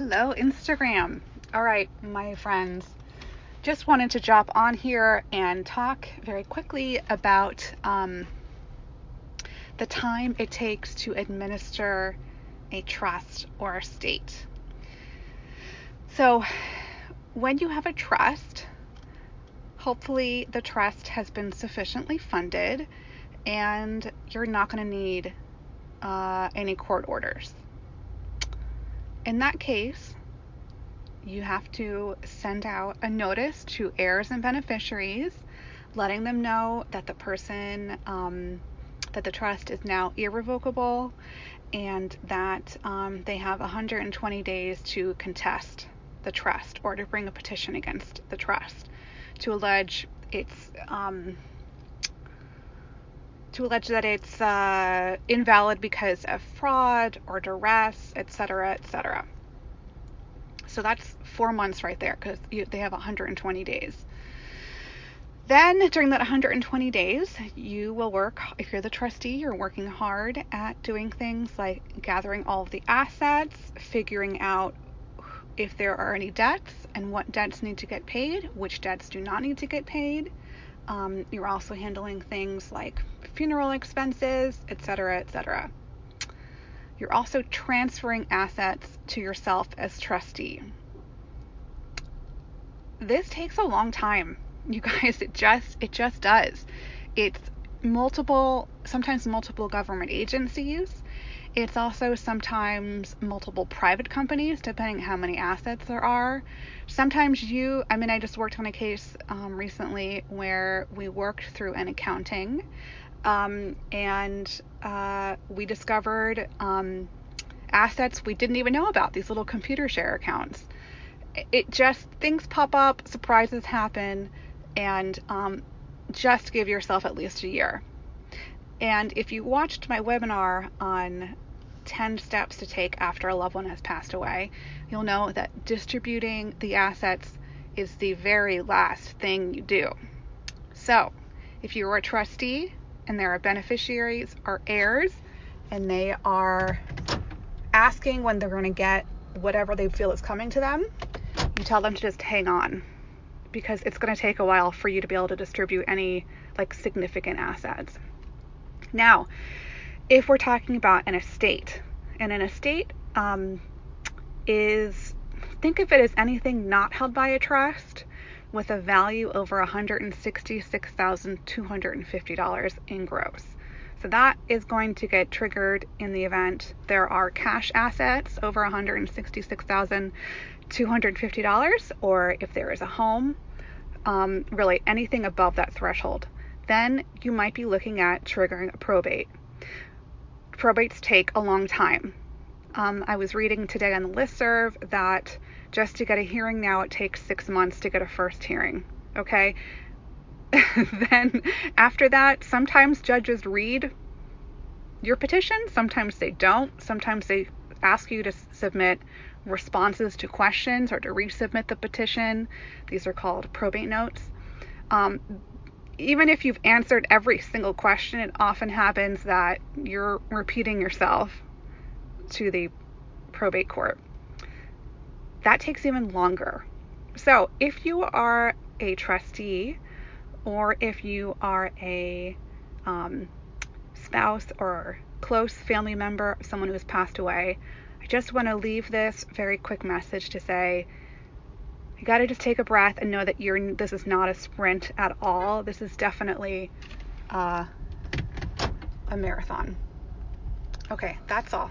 Hello, Instagram. All right, my friends. Just wanted to drop on here and talk very quickly about the time it takes to administer a trust or estate. So, when you have a trust, hopefully the trust has been sufficiently funded and you're not going to need any court orders. In that case, you have to send out a notice to heirs and beneficiaries, letting them know that the person, that the trust is now irrevocable and that they have 120 days to contest the trust or to bring a petition against the trust to allege that it's invalid because of fraud or duress, etc., etc. So that's 4 months right there because they have 120 days. Then during that 120 days, you will work, if you're the trustee, you're working hard at doing things like gathering all of the assets, figuring out if there are any debts and what debts need to get paid, which debts do not need to get paid. You're also handling things like funeral expenses, etc., etc. You're also transferring assets to yourself as trustee. This takes a long time, you guys. It just does. It's sometimes multiple government agencies. It's also sometimes multiple private companies, depending how many assets there are. Sometimes I just worked on a case recently where we worked through an accounting and we discovered assets we didn't even know about, these little computer share accounts. Things pop up, surprises happen, and just give yourself at least a year. And if you watched my webinar on 10 steps to take after a loved one has passed away, you'll know that distributing the assets is the very last thing you do. So if you're a trustee and there are beneficiaries or heirs and they are asking when they're going to get whatever they feel is coming to them, you tell them to just hang on, because it's going to take a while for you to be able to distribute any significant assets. Now, if we're talking about an estate, and an estate think of it as anything not held by a trust with a value over $166,250 in gross. So that is going to get triggered in the event there are cash assets over $166,250, or if there is a home, really anything above that threshold. Then you might be looking at triggering a probate. Probates take a long time. I was reading today on the listserv that just to get a hearing now, it takes 6 months to get a first hearing. Okay? Then after that, sometimes judges read your petition, sometimes they don't. Sometimes they ask you to submit responses to questions or to resubmit the petition. These are called probate notes. Even if you've answered every single question, it often happens that you're repeating yourself to the probate court. That takes even longer. So if you are a trustee, or if you are a spouse or close family member of someone who has passed away, I just want to leave this very quick message to say, you got to just take a breath and know that this is not a sprint at all. This is definitely a marathon. Okay, that's all.